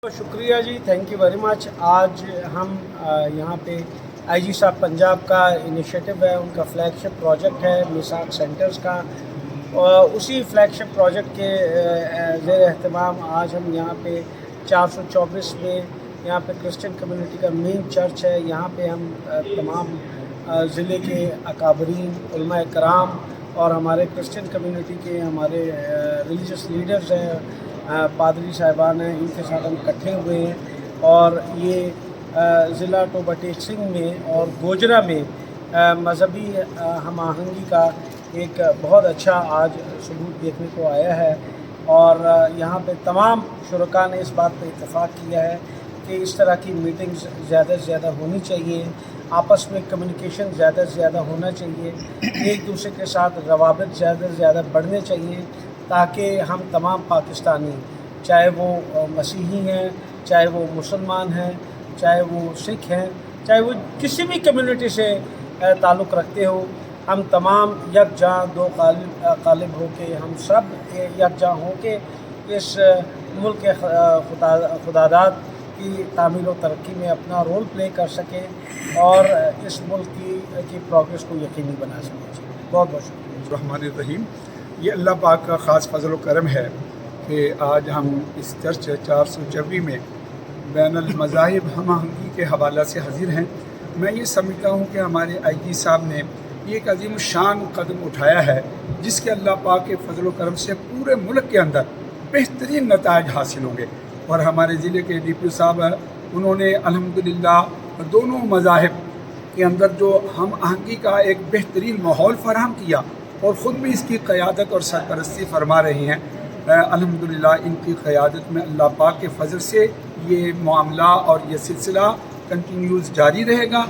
शुक्रिया जी, thank you very much. आज हम यहाँ पे आईजी साहब पंजाब का इनिशिएटिव है, उनका फ्लैगशिप प्रोजेक्ट है मिसाक सेंटर्स का, और उसी फ्लैगशिप प्रोजेक्ट के ज़ेर एहतमाम आज हम यहाँ पे 424 में यहाँ पे क्रिश्चियन कम्युनिटी का मेन चर्च है। यहाँ पे हम तमाम ज़िले के अकाबरीन उलमा कराम और हमारे क्रिश्चियन कम्युनिटी के हमारे रिलीजियस लीडर्स हैं, पादरी साहिबान हैं, इनके साथ हम इकट्ठे हुए हैं। और ये ज़िला टोबा टेक सिंह में और गोजरा में मजहबी हम आहंगी का एक बहुत अच्छा आज सबूत देखने को आया है। और यहाँ पे तमाम शुरका ने इस बात पर इत्तेफाक किया है कि इस तरह की मीटिंग्स ज़्यादा से ज़्यादा होनी चाहिए, आपस में कम्युनिकेशन ज़्यादा से ज़्यादा होना चाहिए, एक दूसरे के साथ रवाबित ज़्यादा से ज़्यादा बढ़ने चाहिए, ताकि हम तमाम पाकिस्तानी, चाहे वो मसीही हैं, चाहे वो मुसलमान हैं, चाहे वो सिख हैं, चाहे वो किसी भी कम्युनिटी से ताल्लुक़ रखते हो, हम तमाम यकजा दो कालिब हो के, हम सब यकजा हो के इस मुल्क के खुदादाद की तामीर व तरक्की में अपना रोल प्ले कर सकें और इस मुल्क की प्रोग्रेस को यकीनी बना सकें। बहुत बहुत शुक्रिया। रहमान रहीम। ये अल्लाह पाक का ख़ास फजल व करम है कि आज हम इस चर्च 424 में बैनुल मज़ाहिब हम आहंगी के हवाला से हाज़िर हैं। मैं ये समझता हूँ कि हमारे आईजी साहब ने ये एक अजीम शान कदम उठाया है, जिसके अल्लाह पाक के फजल व करम से पूरे मुल्क के अंदर बेहतरीन नताइज हासिल होंगे। और हमारे ज़िले के DPO साहब हैं, उन्होंने अल्हम्दुलिल्लाह दोनों मज़ाहिब के अंदर जो हम आहंगी का एक बेहतरीन माहौल फराहम किया और ख़ुद भी इसकी क़यादत और सरपरस्ती फरमा रही हैं। अल्हम्दुलिल्लाह इनकी क़यादत में अल्लाह पाक के फजल से ये मामला और ये सिलसिला कंटिन्यूज़ जारी रहेगा।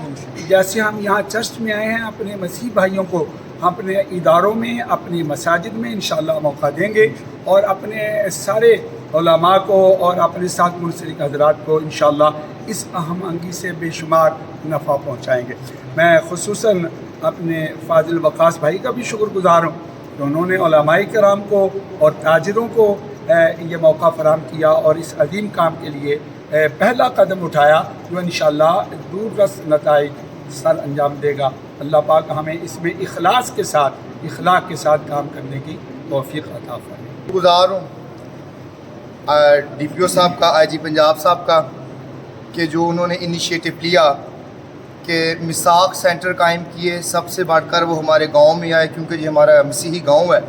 जैसे हम यहाँ चर्च में आए हैं, अपने मसीह भाइयों को अपने इदारों में, अपनी मसाजिद में इंशाअल्लाह मौका देंगे और अपने सारे उलमा को और अपने साथ मुनसलिक हज़रात को इंशाअल्लाह इस अहम अंगी से बेशुमार नफ़ा पहुँचाएँगे। मैं ख़ुसूसन अपने फ़ाज़िल वक़ास भाई का भी शुक्रगुज़ार हूँ कि उन्होंने उलमाए कराम को और ताजिरों को ये मौका फ़राहम किया और इस अजीम काम के लिए पहला कदम उठाया, जो इंशाअल्लाह दूररस नताइज सर अंजाम देगा। अल्लाह पाक हमें इसमें इखलास के साथ काम करने की तौफ़ीक़ अता फरमाए। गुज़ार हूँ DPO साहब का, IG पंजाब साहब का, कि जो उन्होंने इनिशिएटिव लिया कि मिसाक सेंटर कायम किए। सबसे बढ़कर वो हमारे गांव में आए, क्योंकि ये हमारा मसीही गांव है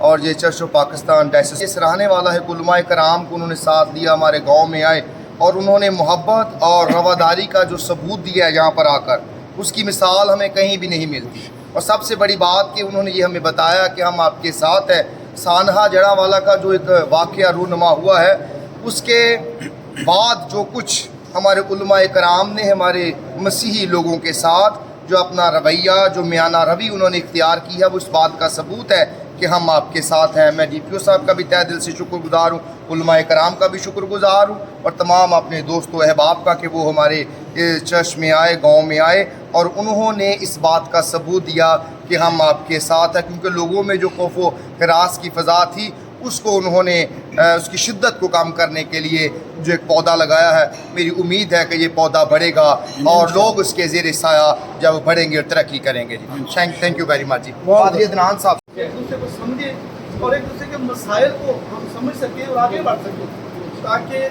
और ये चर्च ऑफ पाकिस्तान डायसिस ये सराहने वाला है। उलमाए कराम को उन्होंने साथ दिया, हमारे गांव में आए और उन्होंने मोहब्बत और रवादारी का जो सबूत दिया है यहाँ पर आकर, उसकी मिसाल हमें कहीं भी नहीं मिलती। और सबसे बड़ी बात कि उन्होंने ये हमें बताया कि हम आपके साथ हैं। सानहा जड़ावाला का जो एक वाक़या रूनुमा हुआ है, उसके बाद जो कुछ हमारे उलमाए कराम ने हमारे मसीही लोगों के साथ जो अपना रवैया, जो मियाना रवि उन्होंने इख्तियार की है, वो इस बात का सबूत है कि हम आपके साथ हैं। मैं DPO साहब का भी तहे दिल से शुक्रगुज़ार हूँ, उलमाए कराम का भी शुक्रगुज़ार हूँ और तमाम अपने दोस्तों अहबाब का कि वो हमारे चर्च में आए, गांव में आए और उन्होंने इस बात का सबूत दिया कि हम आपके साथ हैं। क्योंकि लोगों में जो खौफ व हिरास की फ़ज़ा थी, उसको उन्होंने उसकी शिद्दत को कम करने के लिए जो एक पौधा लगाया है। मेरी उम्मीद है कि ये पौधा बढ़ेगा और लोग उसके ज़ेर साया जब बढ़ेंगे और तरक्की करेंगे। जी थैंक यू वेरी मच। जी पादरी अदनान साहब, एक दूसरे को समझे और एक दूसरे के मसाइल को हम समझ सकें और आगे बढ़ सकें, ताकि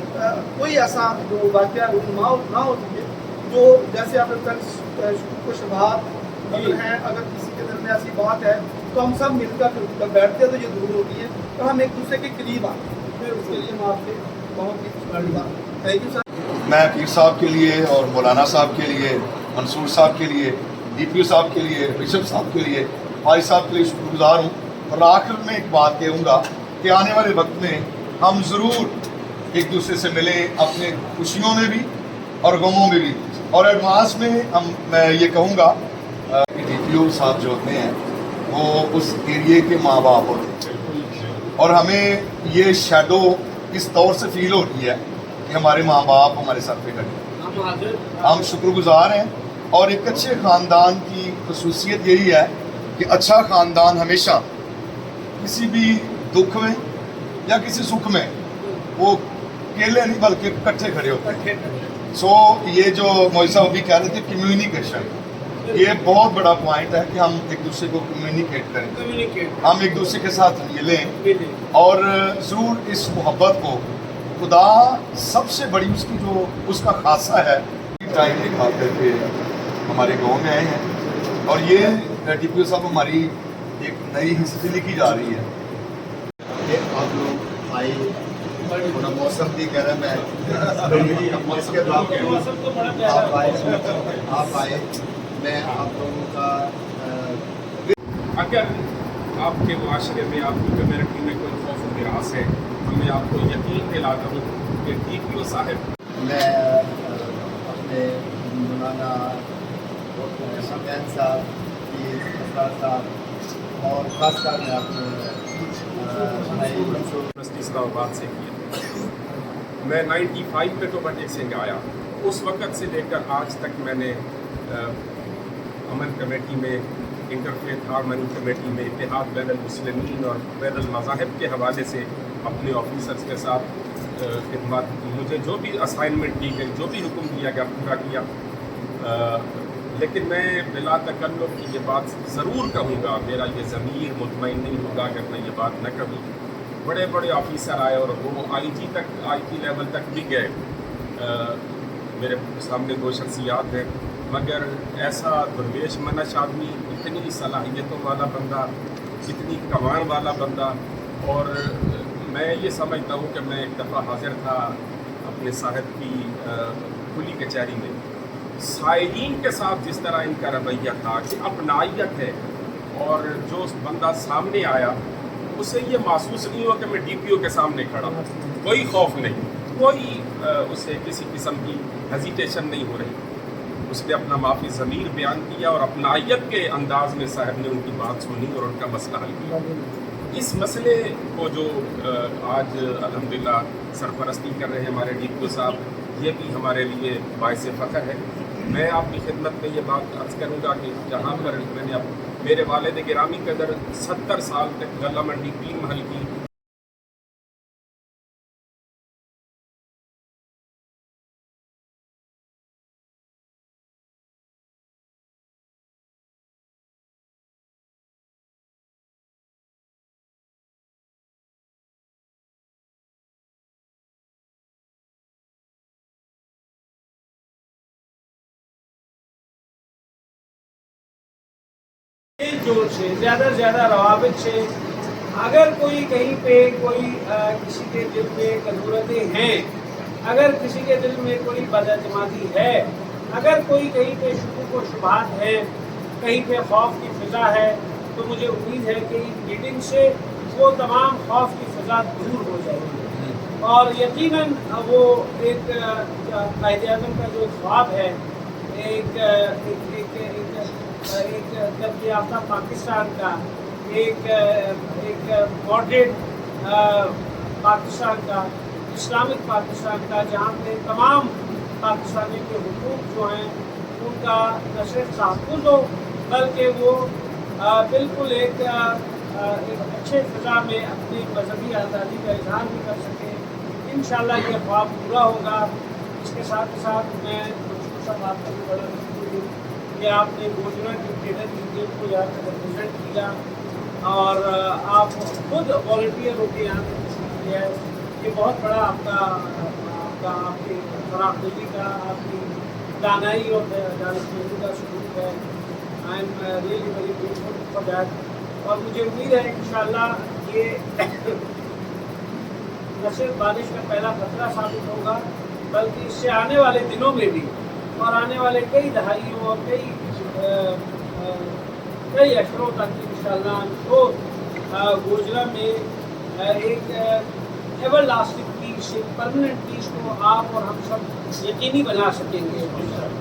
कोई ऐसा जो वाक़या ना हो सके, जो जैसे आपने शुक्र शबात हैं, अगर किसी के दिल में ऐसी बात है तो हम सब मिलकर बैठते हैं तो ये दूर होती है, तो हम एक दूसरे के करीब आते हैं। फिर उसके लिए हम आपसे बहुत ही बड़ी बात। Thank you sir. मैं पीर साहब के लिए और मौलाना साहब के लिए, मंसूर साहब के लिए, DPO साहब के लिए, बिशप साहब के लिए, भाई साहब के लिए शुक्रगुज़ार हूँ। और आखिर में एक बात कहूँगा कि आने वाले वक्त में हम ज़रूर एक दूसरे से मिलें, अपने खुशियों में भी और गमों में भी। और एडवांस में मैं ये कहूँगा कि DPO साहब जो होते हैं वो उस एरिए के माँ बाप होते हैं और हमें ये शैडो इस तौर से फील होती है कि हमारे माँ बाप हमारे सर पे खड़े। हम शुक्रगुज़ार हैं और एक अच्छे ख़ानदान की खसूसियत यही है कि अच्छा ख़ानदान हमेशा किसी भी दुख में या किसी सुख में वो अकेले नहीं बल्कि इकट्ठे खड़े होते हैं। सो ये जो मोइसा अभी कह रहे थे कम्युनिकेशन, ये बहुत बड़ा पॉइंट है कि हम एक दूसरे को कम्युनिकेट करें, हम एक दूसरे के साथ मिलें और ज़रूर इस मोहब्बत को खुदा सबसे बड़ी उसकी जो उसका खासा है टाइम निकाल करके हमारे गांव में आए हैं और ये DPO साहब हमारी एक नई हिस्ट्री लिखी जा रही है। ये आप लोग आए, थोड़ा मौसम भी गर्म है, इसके बावजूद आप आए, मैं आप लोगों का अगर आपके माशरे में, आपकी कम्युनिटी में कोई खौफ हरास है, तो मैं आपको यकीन दिलाता हूँ कि DPO साहब, मैं अपने मौलाना शमैन साहब, पीर असरार साहब और खासकर मैं अपने भाई मंसूर इस्लामाबाद से किया। मैं 95 में तो बटेक सिंह आया, उस वक़्त से लेकर आज तक मैंने अमन कमेटी में, इंटरफेथ हार्मनी कमेटी में, इत्तेहाद बैनुल मुस्लिमीन और बैनुल मज़ाहिब के हवाले से अपने ऑफिसर्स के साथ खिदमत की। मुझे जो भी असाइनमेंट दी गई, जो भी हुक्म दिया गया, पूरा किया। लेकिन मैं बिला तकल्लुफ़ ये बात ज़रूर कहूँगा, मेरा ये ज़मीर मुतमईन नहीं होगा अगर मैं ये बात न कहूँ। बड़े बड़े ऑफिसर आए और वो IG लेवल तक भी गए। मेरे सामने दो शख्सियात हैं, मगर ऐसा दरवेश मनश आदमी, इतनी सलाहियतों वाला बंदा, इतनी कमान वाला बंदा, और मैं ये समझता हूँ कि मैं एक दफ़ा हाज़िर था अपने साहब की खुली कचहरी में। साइलिन के साथ जिस तरह इनका रवैया था कि अपनाइयत है, और जो बंदा सामने आया उसे ये महसूस नहीं हुआ कि मैं DPO के सामने खड़ा हूँ, कोई खौफ नहीं, कोई उसे किसी किस्म की हेजिटेशन नहीं हो रही। उसने अपना माफ़ी ज़मीर बयान किया और अपनाइयत के अंदाज में साहब ने उनकी बात सुनी और उनका मसला हल किया। इस मसले को जो आज अल्हम्दुलिल्लाह सरपरस्ती कर रहे हैं हमारे DPO साहब, ये भी हमारे लिए बाइस फ़ख्र है। मैं आपकी खिदमत में ये बात अर्ज़ करूँगा कि जहाँ पर मैंने अब मेरे वालिद गिरामी कदर 70 साल तक गला मंडी 3 महल की जोर से ज़्यादा रवाबित से, अगर कोई कहीं पे कोई किसी के दिल में ज़रूरतें हैं, अगर किसी के दिल में कोई बदअतमादी है, अगर कोई कहीं पे शुक्र व शुबहात है, कहीं पे खौफ की फ़िज़ा है, तो मुझे उम्मीद है कि इस मीटिंग से वो तमाम खौफ की फ़िज़ा दूर हो जाएगी और यकीनन वो एक कायद-ए-आज़म का जो ख्वाब है, एक तरक्की याफ्ता पाकिस्तान का, एक मॉडरेट पाकिस्तान का, इस्लामिक पाकिस्तान का, जहाँ पे तमाम पाकिस्तानियों के हुकूक जो हैं उनका न सिर्फ तहफ़्फ़ुज़ हो, बल्कि वो बिल्कुल एक अच्छे फ़िज़ा में अपनी मज़हबी आज़ादी का इज़हार भी कर सकें। इंशाअल्लाह ये ख्वाब पूरा होगा। इसके साथ ही साथ मैं मुझको सब आपका भी बड़ा शुक्रिया कि आपने गोजना की ट्रेडर यूनियन को यहाँ पर रिप्रेजेंट किया और आप खुद वॉलंटियर होकर यहाँ पर तशरीफ़ लिया है। ये बहुत बड़ा आपकी फराखदिली का, आपकी दानाई और दानिशमंदी का सबूत है। I am really very grateful for that. और मुझे उम्मीद है इंशाअल्लाह ये न सिर्फ बारिश का पहला खतरा साबित होगा, बल्कि इससे आने वाले दिनों में भी और आने वाले कई दहाइयों और कई अशरों तक इंशाअल्लाह तो गोजरा में एक एवर लास्टिंग पीस, एक परमानेंट पीस को आप और हम सब यकीनी बना सकेंगे।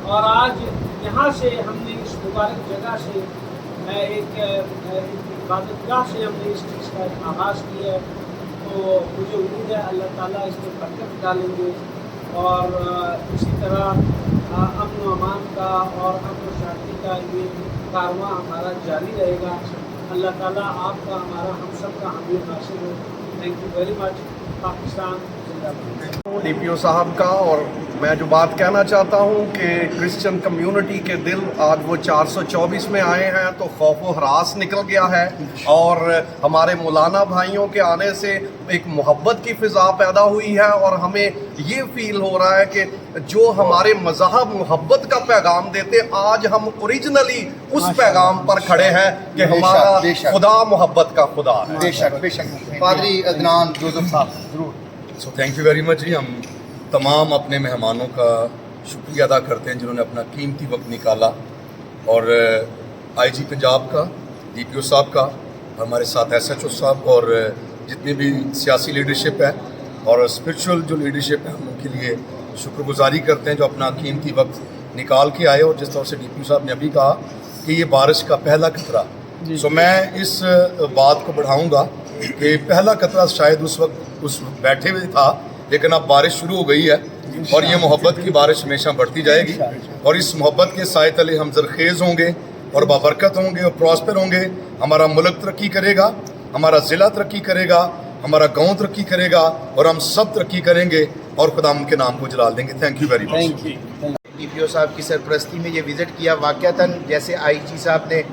और आज यहाँ से हमने इस मुबारक जगह से एक इबादतगाह से हमने इस चीज़ का आगाज़ किया है, तो मुझे उम्मीद है अल्लाह ताला इसमें बरकत डालेंगे और इसी तरह अमन व अमान का और अमन व शांति का ये कारवां हमारा जारी रहेगा। अल्लाह ताला आपका, हमारा, हम सब का हामी हासिल हो। Thank you very much. Pakistan D P O साहब का, और मैं जो बात कहना चाहता हूँ कि क्रिश्चियन कम्युनिटी के दिल आज वो 424 में आए हैं तो खौफ व हरास निकल गया है, और हमारे मौलाना भाइयों के आने से एक मोहब्बत की फ़िज़ा पैदा हुई है, और हमें ये फील हो रहा है कि जो हमारे मज़हब मोहब्बत का पैगाम देते, आज हम ओरिजिनली उस पैगाम पर खड़े हैं कि हमारा बेशक। खुदा मोहब्बत का खुदा है। बेशक बेशक। पादरी अदनान जोसेफ साहब ज़रूर। So thank you very much ji. हम तमाम अपने मेहमानों का शुक्रिया अदा करते हैं जिन्होंने अपना कीमती वक्त निकाला, और आईजी पंजाब का, डीपीओ साहब का, हमारे साथ एसएचओ साहब, और जितनी भी सियासी लीडरशिप है और स्पिरिचुअल जो लीडरशिप है, हम उनके लिए शुक्रगुजारी करते हैं जो अपना कीमती वक्त निकाल के आए। और जिस तरह से डीपीओ साहब ने अभी कहा कि ये बारिश का पहला खतरा, सो मैं इस बात को बढ़ाऊँगा कि पहला खतरा शायद उस वक्त बैठे हुए था, लेकिन अब बारिश शुरू हो गई है, और ये मोहब्बत की बारिश हमेशा बढ़ती जाएगी, और इस मोहब्बत के साए तले हम जरखेज़ होंगे और बाबरकत होंगे और प्रॉस्पर होंगे। हमारा मुल्क तरक्की करेगा, हमारा ज़िला तरक्की करेगा, हमारा गांव तरक्की करेगा, और हम सब तरक्की करेंगे और खुदा उनके नाम को जलाल देंगे। Thank you very much. DPO साहब की सरपरस्ती में ये विज़िट किया। वाक़तन जैसे आईजी साहब ने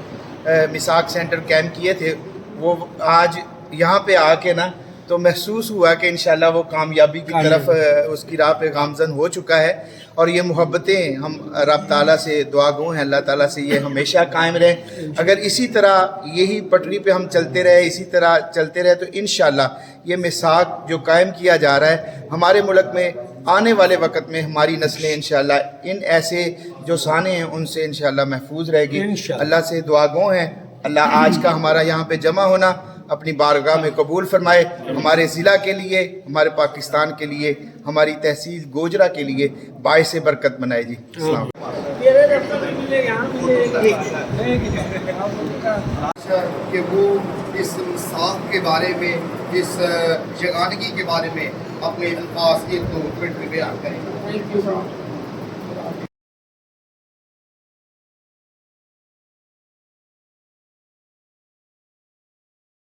मिसाक सेंटर कैम्प किए थे, वो आज यहाँ पे आके ना तो महसूस हुआ कि इंशाल्लाह वो कामयाबी की तरफ उसकी राह पे गामज़न हो चुका है। और ये मोहब्बतें हम रब ताला से दुआ गो हैं, अल्लाह ताला से ये हमेशा कायम रहे। अगर इसी तरह यही पटरी पे हम चलते रहे, इसी तरह चलते रहे, तो इंशाल्लाह ये मिसाक जो कायम किया जा रहा है हमारे मुल्क में आने वाले वक्त में हमारी नस्लें इंशाल्लाह इन ऐसे जो साने हैं उनसे इंशाल्लाह महफूज रहेगी। अल्लाह से दुआ गो हैं, अल्लाह आज का हमारा यहाँ पे जमा होना अपनी बारगाह में कबूल फरमाए, हमारे ज़िला के लिए, हमारे पाकिस्तान के लिए, हमारी तहसील गोजरा के लिए बाइस बरकत बनाए जी। अस्सलाम। कि वो इस इंसाफ के बारे में, इस यगानगी के बारे में अपने अल्फाज एक दो मिनट में बयान करें।